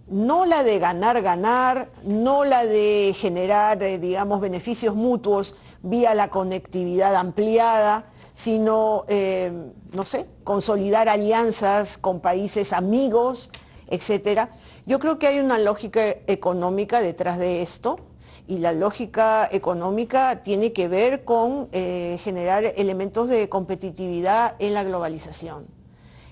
S4: no la de ganar, no la de generar, digamos, beneficios mutuos vía la conectividad ampliada, sino, no sé, consolidar alianzas con países amigos, etcétera. Yo creo que hay una lógica económica detrás de esto, y la lógica económica tiene que ver con generar elementos de competitividad en la globalización.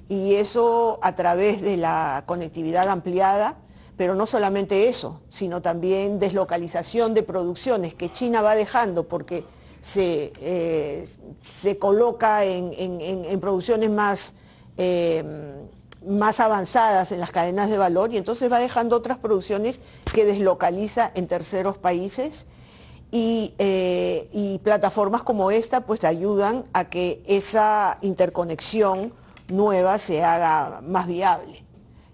S4: Y eso a través de la conectividad ampliada, pero no solamente eso, sino también deslocalización de producciones que China va dejando porque se coloca en producciones más avanzadas en las cadenas de valor y entonces va dejando otras producciones que deslocaliza en terceros países y plataformas como esta pues ayudan a que esa interconexión nueva se haga más viable.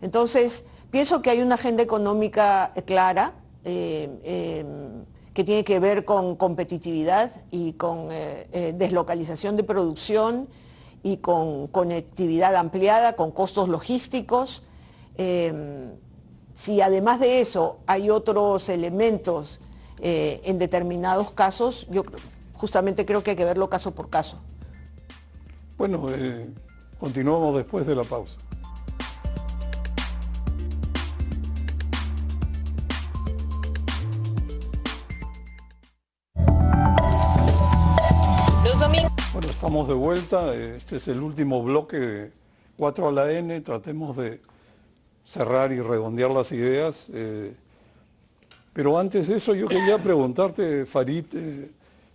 S4: Entonces, pienso que hay una agenda económica clara que tiene que ver con competitividad y con deslocalización de producción y con conectividad ampliada, con costos logísticos. Si además de eso hay otros elementos en determinados casos, yo justamente creo que hay que verlo caso por caso.
S1: Bueno, continuamos después de la pausa. Bueno, estamos de vuelta. Este es el último bloque de 4 a la N. Tratemos de cerrar y redondear las ideas. Pero antes de eso yo quería preguntarte, Farid,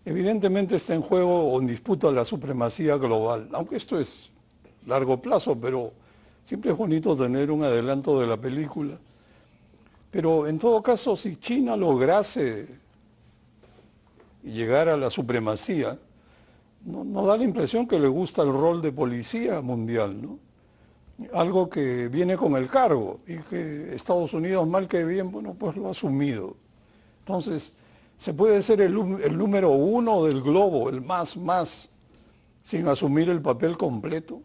S1: evidentemente está en juego o en disputa la supremacía global, aunque esto es largo plazo, pero siempre es bonito tener un adelanto de la película. Pero en todo caso, si China lograse llegar a la supremacía, no da la impresión que le gusta el rol de policía mundial, ¿no? Algo que viene con el cargo y que Estados Unidos, mal que bien, bueno, pues lo ha asumido. Entonces, ¿se puede ser el número uno del globo, el más, sin asumir el papel completo?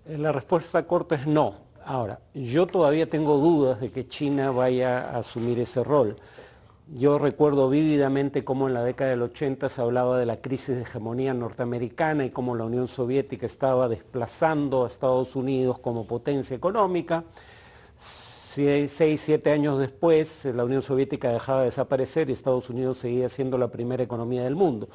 S3: La respuesta corta es no. Ahora, yo todavía tengo dudas de que China vaya a asumir ese rol. Yo recuerdo vívidamente cómo en la década del 80 se hablaba de la crisis de hegemonía norteamericana y cómo la Unión Soviética estaba desplazando a Estados Unidos como potencia económica. 6, 7 años después, la Unión Soviética dejaba de desaparecer y Estados Unidos seguía siendo la primera economía del mundo.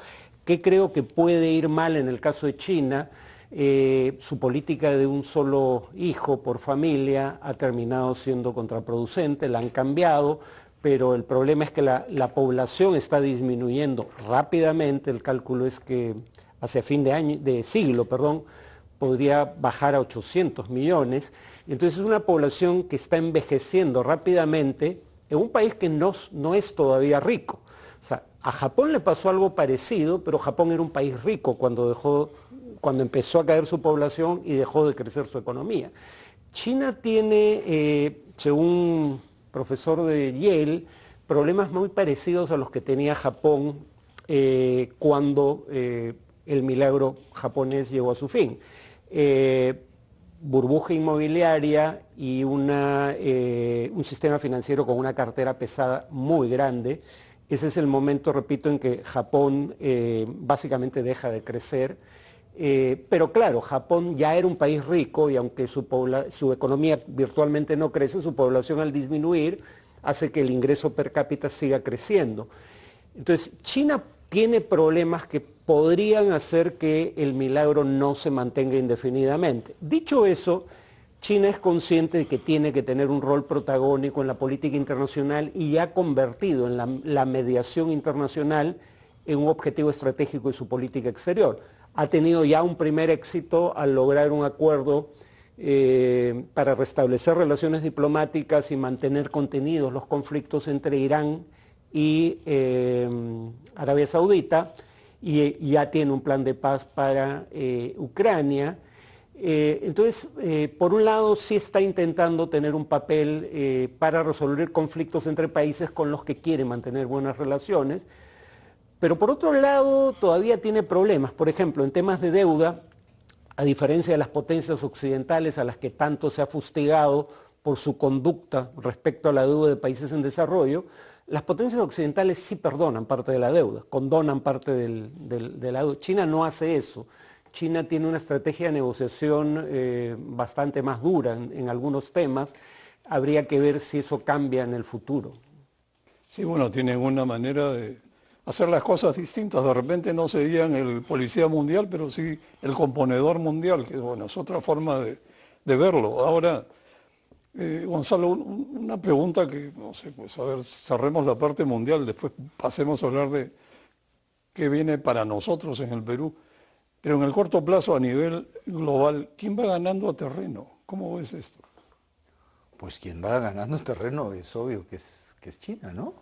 S3: ¿Qué creo que puede ir mal en el caso de China? Su política de un solo hijo por familia ha terminado siendo contraproducente, la han cambiado, pero el problema es que la población está disminuyendo rápidamente. El cálculo es que hacia fin de siglo, podría bajar a 800 millones. Entonces es una población que está envejeciendo rápidamente en un país que no es todavía rico. O sea, a Japón le pasó algo parecido, pero Japón era un país rico cuando empezó a caer su población y dejó de crecer su economía. China tiene, según profesor de Yale, problemas muy parecidos a los que tenía Japón cuando el milagro japonés llegó a su fin. Burbuja inmobiliaria y un sistema financiero con una cartera pesada muy grande. Ese es el momento, repito, en que Japón básicamente deja de crecer. Pero claro, Japón ya era un país rico y aunque su economía virtualmente no crece, su población al disminuir hace que el ingreso per cápita siga creciendo. Entonces, China tiene problemas que podrían hacer que el milagro no se mantenga indefinidamente. Dicho eso, China es consciente de que tiene que tener un rol protagónico en la política internacional y ha convertido en la mediación internacional en un objetivo estratégico de su política exterior. Ha tenido ya un primer éxito al lograr un acuerdo para restablecer relaciones diplomáticas y mantener contenidos los conflictos entre Irán y Arabia Saudita, y ya tiene un plan de paz para Ucrania. Entonces, por un lado, sí está intentando tener un papel para resolver conflictos entre países con los que quiere mantener buenas relaciones, pero por otro lado todavía tiene problemas. Por ejemplo, en temas de deuda, a diferencia de las potencias occidentales a las que tanto se ha fustigado por su conducta respecto a la deuda de países en desarrollo, las potencias occidentales sí perdonan parte de la deuda, condonan parte de la deuda. China no hace eso. China tiene una estrategia de negociación bastante más dura en algunos temas. Habría que ver si eso cambia en el futuro.
S1: Sí, bueno, tienen una manera de hacer las cosas distintas. De repente no serían el policía mundial, pero sí el componedor mundial, que bueno, es otra forma de verlo. Ahora, Gonzalo, una pregunta que, no sé, pues a ver, cerremos la parte mundial, después pasemos a hablar de qué viene para nosotros en el Perú. Pero en el corto plazo, a nivel global, ¿quién va ganando terreno? ¿Cómo ves esto?
S2: Pues quien va ganando terreno es obvio que es China, ¿no?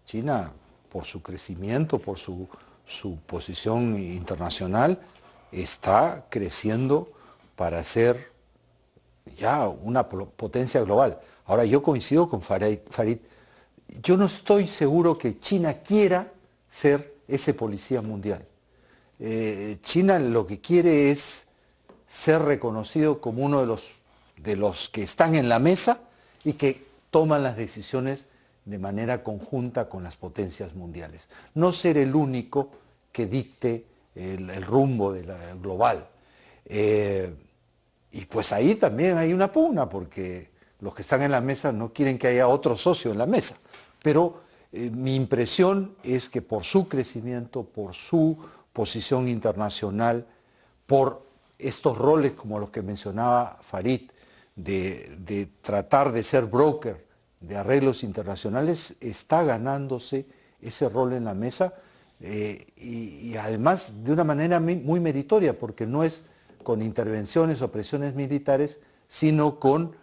S2: China, por su crecimiento, por su posición internacional, está creciendo para ser ya una potencia global. Ahora, yo coincido con Farid. Yo no estoy seguro que China quiera ser ese policía mundial. China lo que quiere es ser reconocido como uno de los que están en la mesa y que toman las decisiones de manera conjunta con las potencias mundiales. No ser el único que dicte el rumbo global. Y pues ahí también hay una pugna, porque los que están en la mesa no quieren que haya otro socio en la mesa. Pero mi impresión es que por su crecimiento, por su posición internacional, por estos roles como los que mencionaba Farid, de tratar de ser broker de arreglos internacionales está ganándose ese rol en la mesa y además de una manera muy meritoria, porque no es con intervenciones o presiones militares, sino con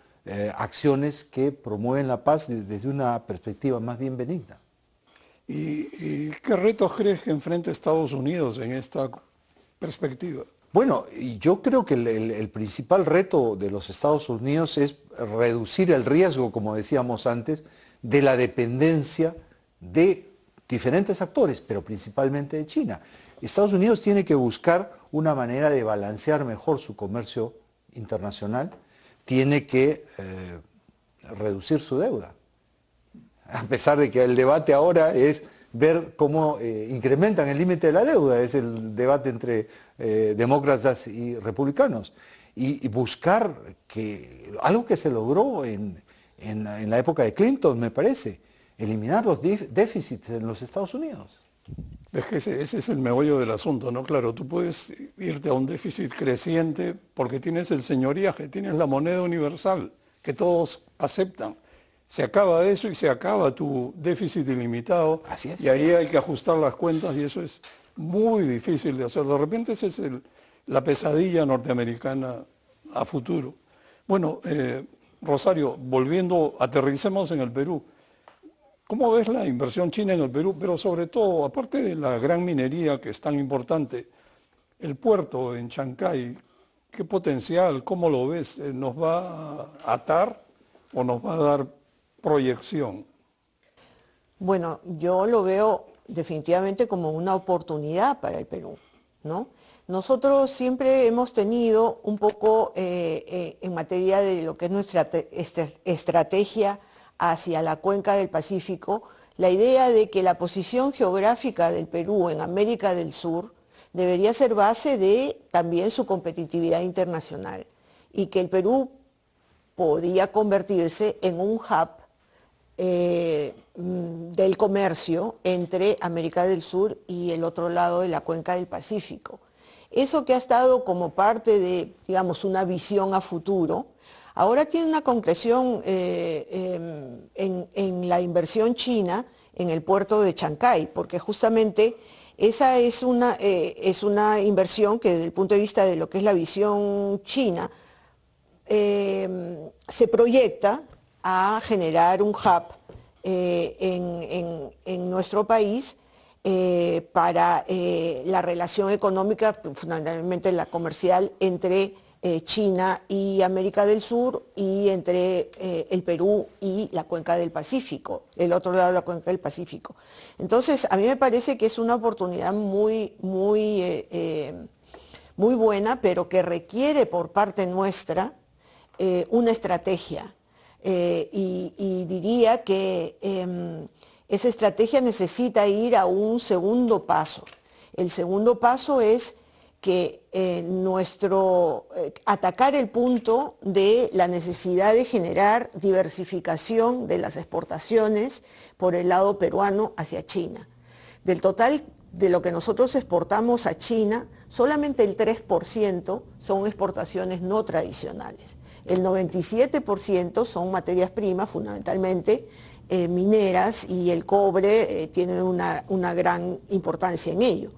S2: acciones que promueven la paz desde una perspectiva más bien benigna.
S1: ¿Y qué retos crees que enfrenta Estados Unidos en esta perspectiva?
S2: Bueno, yo creo que el principal reto de los Estados Unidos es reducir el riesgo, como decíamos antes, de la dependencia de diferentes actores, pero principalmente de China. Estados Unidos tiene que buscar una manera de balancear mejor su comercio internacional, tiene que reducir su deuda. A pesar de que el debate ahora es ver cómo incrementan el límite de la deuda, es el debate entre demócratas y republicanos, y buscar algo que se logró en la época de Clinton, me parece, eliminar los déficits en los Estados Unidos.
S1: Es que ese es el meollo del asunto, ¿no? Claro, tú puedes irte a un déficit creciente porque tienes el señoriaje, tienes la moneda universal que todos aceptan. Se acaba eso y se acaba tu déficit ilimitado.
S2: Así es.
S1: Y ahí hay que ajustar las cuentas y eso es muy difícil de hacer. De repente esa es la pesadilla norteamericana a futuro. Bueno, Rosario, volviendo, aterricemos en el Perú. ¿Cómo ves la inversión china en el Perú? Pero sobre todo, aparte de la gran minería que es tan importante, el puerto en Chancay, ¿qué potencial? ¿Cómo lo ves? ¿Nos va a atar o nos va a dar proyección?
S4: Bueno, yo lo veo definitivamente como una oportunidad para el Perú, ¿no? Nosotros siempre hemos tenido un poco en materia de lo que es nuestra estrategia hacia la cuenca del Pacífico, la idea de que la posición geográfica del Perú en América del Sur debería ser base de también su competitividad internacional y que el Perú podía convertirse en un hub del comercio entre América del Sur y el otro lado de la cuenca del Pacífico. Eso que ha estado como parte de, digamos, una visión a futuro, ahora tiene una concreción en la inversión china en el puerto de Chancay, porque justamente esa es una inversión que desde el punto de vista de lo que es la visión china, se proyecta a generar un hub en nuestro país para la relación económica, fundamentalmente la comercial, entre China y América del Sur y entre el Perú y la cuenca del Pacífico, el otro lado de la cuenca del Pacífico. Entonces, a mí me parece que es una oportunidad muy buena, pero que requiere por parte nuestra una estrategia. Y diría que esa estrategia necesita ir a un segundo paso. El segundo paso es que atacar el punto de la necesidad de generar diversificación de las exportaciones por el lado peruano hacia China. Del total de lo que nosotros exportamos a China, solamente el 3% son exportaciones no tradicionales. El 97% son materias primas, fundamentalmente mineras, y el cobre tiene una gran importancia en ello.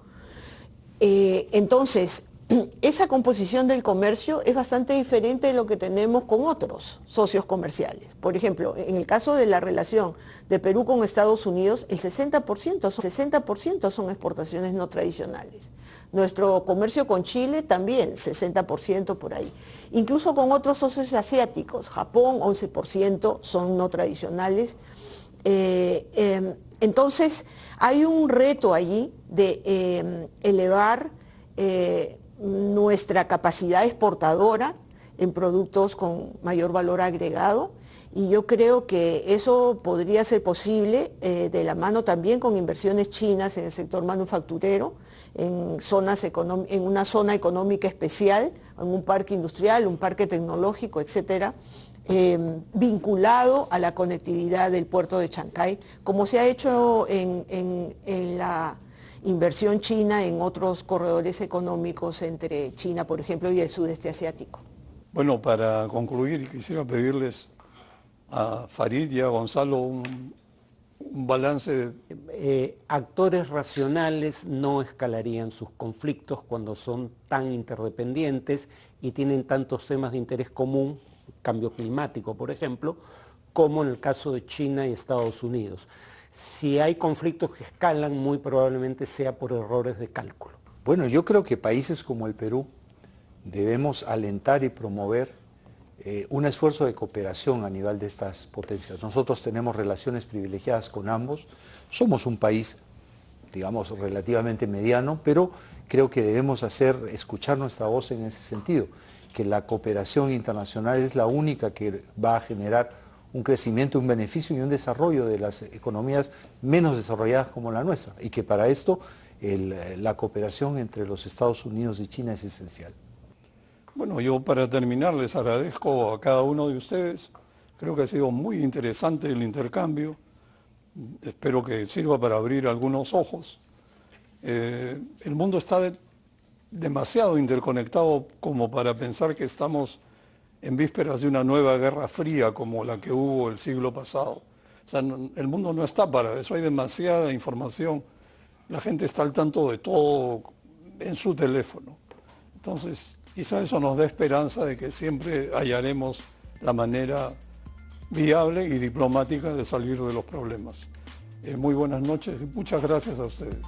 S4: Entonces, esa composición del comercio es bastante diferente de lo que tenemos con otros socios comerciales. Por ejemplo, en el caso de la relación de Perú con Estados Unidos, el 60% son exportaciones no tradicionales. Nuestro comercio con Chile también, 60% por ahí. Incluso con otros socios asiáticos, Japón, 11% son no tradicionales. Entonces, hay un reto allí de elevar nuestra capacidad exportadora en productos con mayor valor agregado, y yo creo que eso podría ser posible de la mano también con inversiones chinas en el sector manufacturero, en una zona económica especial, en un parque industrial, un parque tecnológico, etcétera, vinculado a la conectividad del puerto de Chancay, como se ha hecho en la inversión china en otros corredores económicos entre China, por ejemplo, y el sudeste asiático.
S1: Bueno, para concluir, quisiera pedirles a Farid y a Gonzalo un balance.
S3: Actores racionales no escalarían sus conflictos cuando son tan interdependientes y tienen tantos temas de interés común, cambio climático, por ejemplo, como en el caso de China y Estados Unidos. Si hay conflictos que escalan, muy probablemente sea por errores de cálculo.
S2: Bueno, yo creo que países como el Perú debemos alentar y promover un esfuerzo de cooperación a nivel de estas potencias. Nosotros tenemos relaciones privilegiadas con ambos, somos un país, digamos, relativamente mediano, pero creo que debemos escuchar nuestra voz en ese sentido, que la cooperación internacional es la única que va a generar un crecimiento, un beneficio y un desarrollo de las economías menos desarrolladas como la nuestra, y que para esto la cooperación entre los Estados Unidos y China es esencial.
S1: Bueno, yo para terminar les agradezco a cada uno de ustedes. Creo que ha sido muy interesante el intercambio. Espero que sirva para abrir algunos ojos. El mundo está demasiado interconectado como para pensar que estamos en vísperas de una nueva guerra fría como la que hubo el siglo pasado. O sea, el mundo no está para eso, hay demasiada información. La gente está al tanto de todo en su teléfono. Entonces, quizá eso nos dé esperanza de que siempre hallaremos la manera viable y diplomática de salir de los problemas. Muy buenas noches y muchas gracias a ustedes.